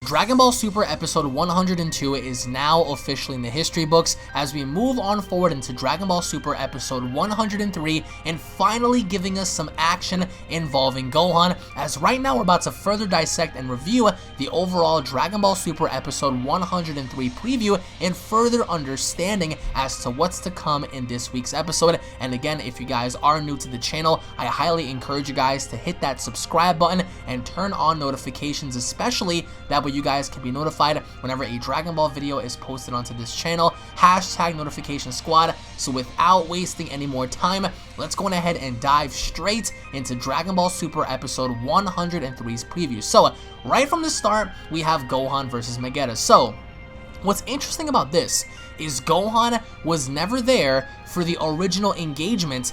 Dragon Ball Super episode 102 is now officially in the history books as we move on forward into Dragon Ball Super episode 103 and finally giving us some action involving Gohan, as right now we're about to further dissect and review the overall Dragon Ball Super episode 103 preview and further understanding as to what's to come in this week's episode. And again, if you guys are new to the channel, I highly encourage you guys to hit that subscribe button and turn on notifications, especially that way you guys can be notified whenever a Dragon Ball video is posted onto this channel. Hashtag notification squad. So without wasting any more time, let's go ahead and dive straight into Dragon Ball Super episode 103's preview. So right from the start, we have Gohan versus Vegeta. So what's interesting about this is Gohan was never there for the original engagement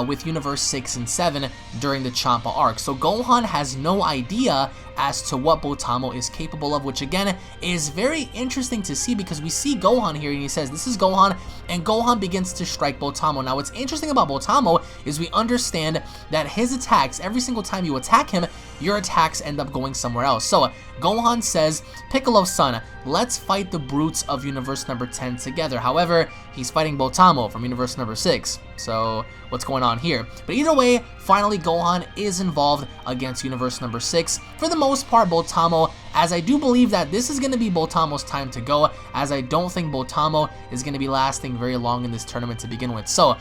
with Universe 6 and 7 during the Champa arc. So Gohan has no idea as to what Botamo is capable of, which again is very interesting to see because we see Gohan here and he says this is Gohan, and Gohan begins to strike Botamo. Now what's interesting about Botamo is we understand that his attacks, every single time you attack him, your attacks end up going somewhere else. So Gohan says, Piccolo-san, let's fight the brutes of Universe number 10 together. However, he's fighting Botamo from Universe number 6. So what's going on here? But either way, finally Gohan is involved against Universe number 6. For the most part, Botamo, as I do believe that this is going to be Botamo's time to go, as I don't think Botamo is going to be lasting very long in this tournament to begin with. So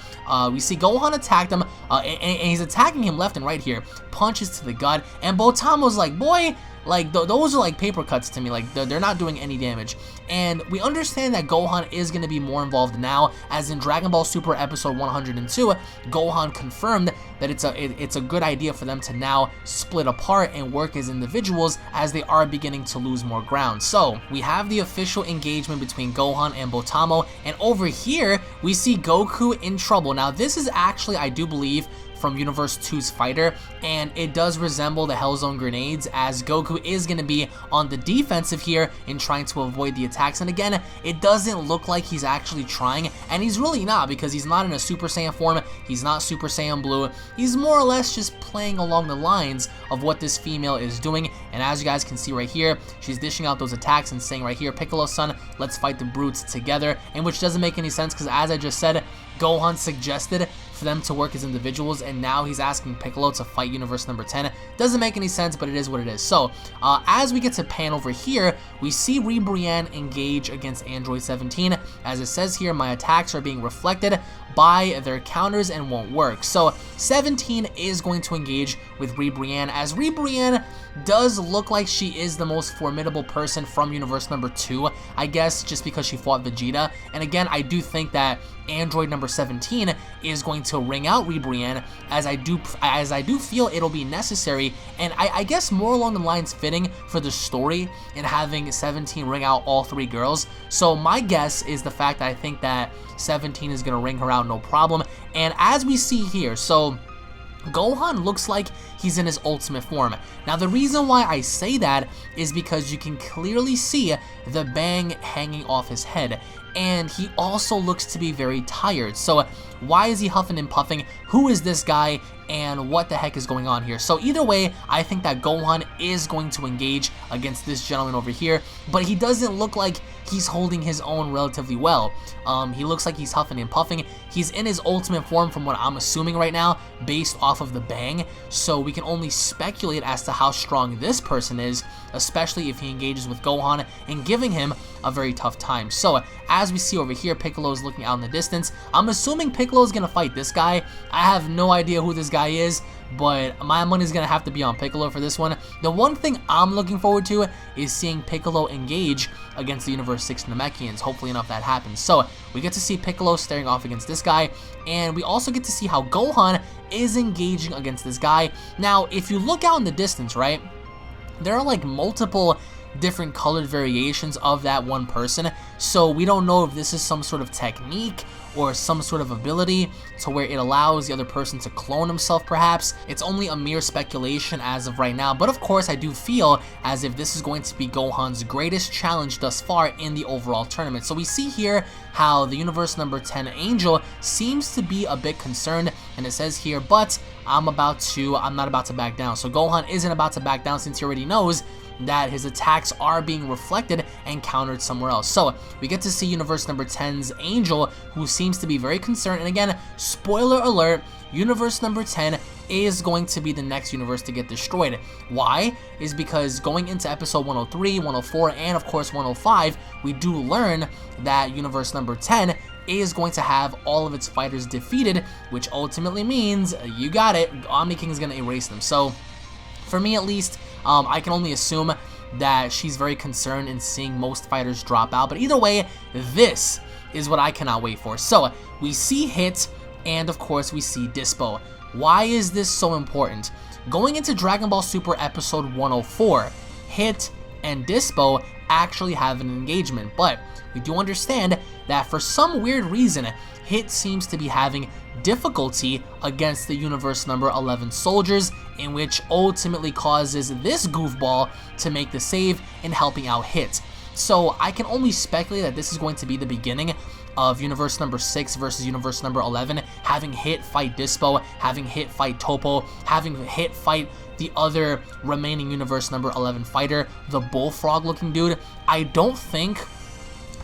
we see Gohan attacked him, and he's attacking him left and right here. Punches to the gut, and Botamo's like, boy, like, those are like paper cuts to me, like, they're not doing any damage. And we understand that Gohan is going to be more involved now, as in Dragon Ball Super episode 102, Gohan confirmed that it's a good idea for them to now split apart and work as individuals as they are beginning to lose more ground. So we have the official engagement between Gohan and Botamo, and over here we see Goku in trouble. Now this is actually, I do believe, from Universe 2's fighter, and it does resemble the Hell Zone grenades, as Goku is going to be on the defensive here in trying to avoid the attacks. And again, it doesn't look like he's actually trying, and he's really not, because he's not in a Super Saiyan form, he's not Super Saiyan Blue, he's more or less just playing along the lines of what this female is doing. And as you guys can see right here, she's dishing out those attacks and saying right here, Piccolo-san, let's fight the brutes together, and which doesn't make any sense because, as I just said, Gohan suggested for them to work as individuals, and now he's asking Piccolo to fight Universe number 10. Doesn't make any sense, but it is what it is. So as we get to pan over here, we see Ribrianne engage against Android 17. As it says here, my attacks are being reflected by their counters and won't work. So 17 is going to engage with Ribrianne, as Ribrianne does look like she is the most formidable person from Universe number 2, I guess, just because she fought Vegeta. And again, I do think that Android number 17 is going to ring out Ribrianne, as I do feel it'll be necessary, and I guess more along the lines fitting for the story in having 17 ring out all 3 girls. So my guess is the fact that I think that 17 is going to ring her out no problem. And as we see here, so Gohan looks like he's in his ultimate form. Now the reason why I say that is because you can clearly see the bang hanging off his head, and he also looks to be very tired. So why is he huffing and puffing? Who is this guy, and what the heck is going on here? So either way, I think that Gohan is going to engage against this gentleman over here, but he doesn't look like he's holding his own relatively well. He looks like he's huffing and puffing. He's in his ultimate form from what I'm assuming right now, based off of the bang, so we can only speculate as to how strong this person is, especially if he engages with Gohan and giving him a very tough time. So as we see over here, Piccolo is looking out in the distance. I'm assuming Piccolo is going to fight this guy. I have no idea who this guy is, but my money's going to have to be on Piccolo for this one. The one thing I'm looking forward to is seeing Piccolo engage against the Universe 6 Namekians. Hopefully enough that happens. So we get to see Piccolo staring off against this guy, and we also get to see how Gohan is engaging against this guy. Now, if you look out in the distance, right, there are like multiple different colored variations of that one person, so we don't know if this is some sort of technique or some sort of ability to where it allows the other person to clone himself perhaps. It's only a mere speculation as of right now, but of course I do feel as if this is going to be Gohan's greatest challenge thus far in the overall tournament. So we see here how the Universe number 10 Angel seems to be a bit concerned, and it says here, but I'm not about to back down. So Gohan isn't about to back down since he already knows that his attacks are being reflected and countered somewhere else. So we get to see Universe number 10's Angel, who seems to be very concerned. And again, spoiler alert, Universe number 10 is going to be the next universe to get destroyed. Why? Is because going into episode 103, 104, and of course 105, we do learn that Universe number 10 is going to have all of its fighters defeated, which ultimately means, you got it, Omni King is going to erase them. So for me at least, I can only assume that she's very concerned in seeing most fighters drop out. But either way, this is what I cannot wait for. So we see Hit, and of course we see Dispo. Why is this so important? Going into Dragon Ball Super episode 104, Hit and Dispo actually have an engagement, but we do understand that for some weird reason, Hit seems to be having difficulty against the Universe number 11 soldiers, in which ultimately causes this goofball to make the save in helping out Hit. So I can only speculate that this is going to be the beginning of Universe number 6 versus Universe number 11, having Hit fight Dispo, having Hit fight Topo, having Hit fight the other remaining Universe number 11 fighter, the bullfrog looking dude. I don't think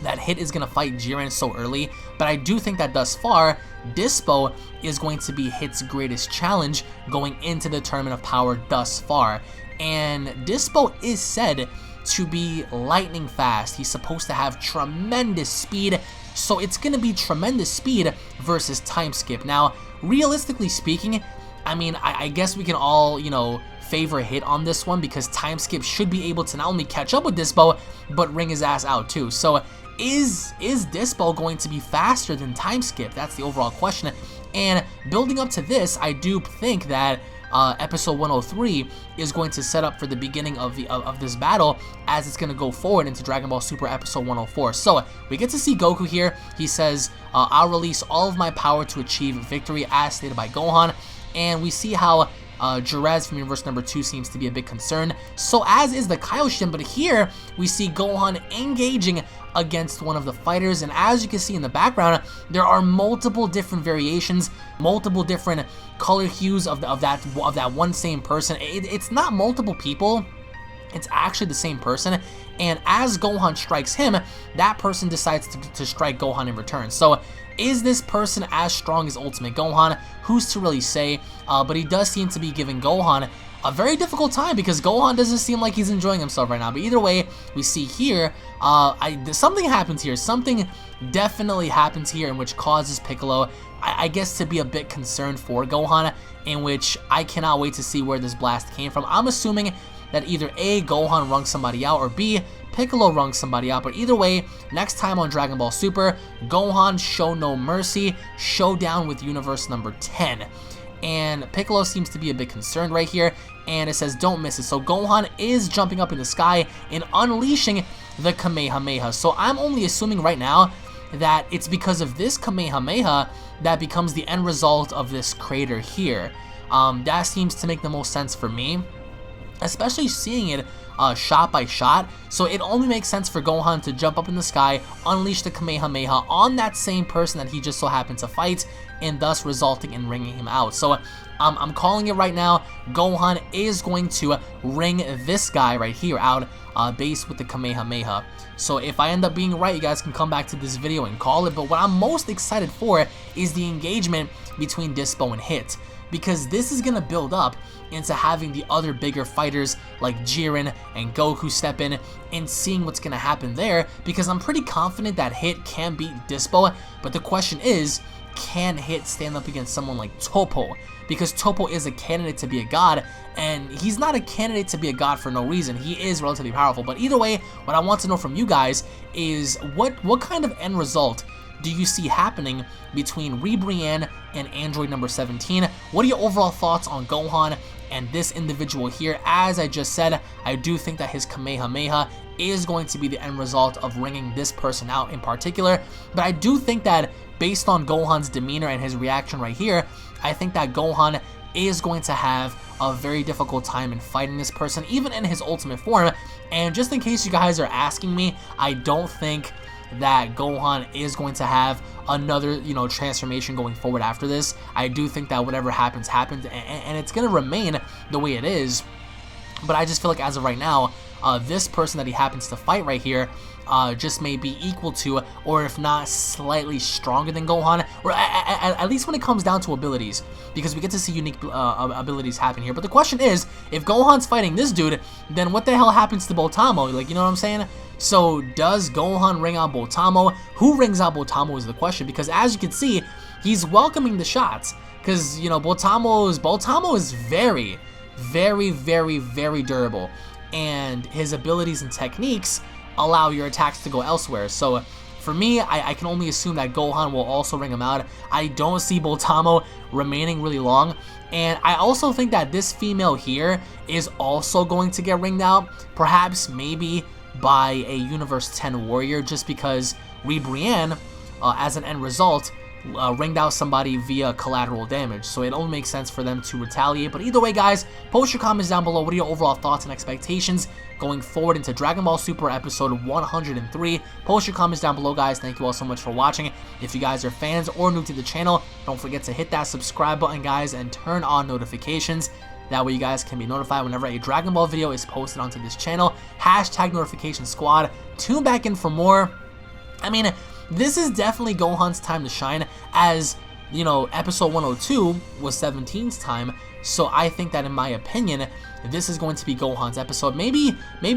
that Hit is going to fight Jiren so early, but I do think that thus far, Dispo is going to be Hit's greatest challenge going into the Tournament of Power thus far. And Dispo is said to be lightning fast. He's supposed to have tremendous speed, so it's going to be tremendous speed versus time skip. Now, realistically speaking, I mean, I guess we can all, you know, favor Hit on this one, because time skip should be able to not only catch up with Dispo, but ring his ass out too. So is Dispo going to be faster than time skip? That's the overall question. And building up to this, I do think that episode 103 is going to set up for the beginning of this battle, as it's going to go forward into Dragon Ball Super episode 104. So we get to see Goku here. He says, I'll release all of my power to achieve victory, as stated by Gohan. And we see how Jerez from Universe number 2 seems to be a bit concerned, so as is the Kaioshin. But here we see Gohan engaging against one of the fighters, and as you can see in the background, there are multiple different variations, multiple different color hues of that one same person. It's not multiple people, it's actually the same person. And as Gohan strikes him, that person decides to strike Gohan in return. So is this person as strong as Ultimate Gohan? Who's to really say? But he does seem to be giving Gohan a very difficult time, because Gohan doesn't seem like he's enjoying himself right now. But either way, we see here, something happens here. Something definitely happens here in which causes Piccolo, I guess, to be a bit concerned for Gohan, in which I cannot wait to see where this blast came from. I'm assuming that either A, Gohan rung somebody out, or B, Piccolo rung somebody out. But either way, next time on Dragon Ball Super, Gohan show no mercy, showdown with Universe number 10. And Piccolo seems to be a bit concerned right here, and it says don't miss it. So Gohan is jumping up in the sky and unleashing the Kamehameha. So I'm only assuming right now that it's because of this Kamehameha that becomes the end result of this crater here. That seems to make the most sense for me, especially seeing it shot by shot. So it only makes sense for Gohan to jump up in the sky, unleash the Kamehameha on that same person that he just so happened to fight, and thus resulting in ringing him out. So I'm calling it right now. Gohan is going to ring this guy right here out, based with the Kamehameha. So if I end up being right, you guys can come back to this video and call it. But what I'm most excited for is the engagement between Dispo and Hit, because this is going to build up into having the other bigger fighters like Jiren and Goku step in, and seeing what's going to happen there, because I'm pretty confident that Hit can beat Dispo. But the question is, can Hit stand up against someone like Topo? Because Topo is a candidate to be a god, and he's not a candidate to be a god for no reason. He is relatively powerful. But either way, what I want to know from you guys is what kind of end result do you see happening between Ribrianne and Android number 17? What are your overall thoughts on Gohan and this individual here? As I just said, I do think that his Kamehameha is going to be the end result of ringing this person out in particular. But I do think that based on Gohan's demeanor and his reaction right here, I think that Gohan is going to have a very difficult time in fighting this person, even in his ultimate form. And just in case you guys are asking me, I don't think that Gohan is going to have another, transformation going forward after this. I do think that whatever happens, happens, and it's going to remain the way it is. But I just feel like as of right now, this person that he happens to fight right here just may be equal to, or if not slightly stronger than Gohan, or at least when it comes down to abilities, because we get to see unique abilities happen here. But the question is, if Gohan's fighting this dude, then what the hell happens to Botamo? Like, you know what I'm saying? So does Gohan ring out Botamo? Who rings out Botamo is the question, because as you can see, he's welcoming the shots, because, you know, Botamo is very, very, very, very durable, and his abilities and techniques allow your attacks to go elsewhere. So for me, I can only assume that Gohan will also ring him out. I don't see Botamo remaining really long, and I also think that this female here is also going to get ringed out, perhaps maybe by a Universe 10 warrior, just because Brienne, as an end result, ringed out somebody via collateral damage, so it only makes sense for them to retaliate. But either way, guys, post your comments down below. What are your overall thoughts and expectations going forward into Dragon Ball Super episode 103? Post your comments down below, guys. Thank you all so much for watching. If you guys are fans or new to the channel, don't forget to hit that subscribe button, guys, and turn on notifications. That way you guys can be notified whenever a Dragon Ball video is posted onto this channel. Hashtag notification squad. Tune back in for more. I mean, this is definitely Gohan's time to shine, as, you know, episode 102 was 17's time, so I think that, in my opinion, this is going to be Gohan's episode, maybe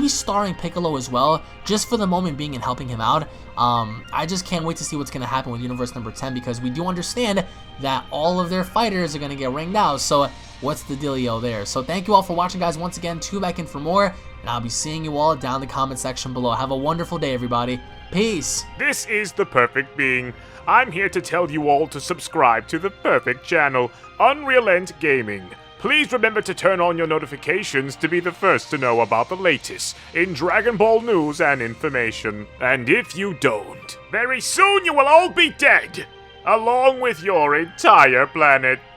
starring Piccolo as well, just for the moment being and helping him out. I just can't wait to see what's going to happen with Universe number 10, because we do understand that all of their fighters are going to get ringed out, so what's the dealio there? So thank you all for watching, guys. Once again, tune back in for more, and I'll be seeing you all down in the comment section below. Have a wonderful day, everybody. Peace. This is the Perfect Being. I'm here to tell you all to subscribe to the perfect channel, UnrealEntGaming. Please remember to turn on your notifications to be the first to know about the latest in Dragon Ball news and information. And if you don't, very soon you will all be dead, along with your entire planet.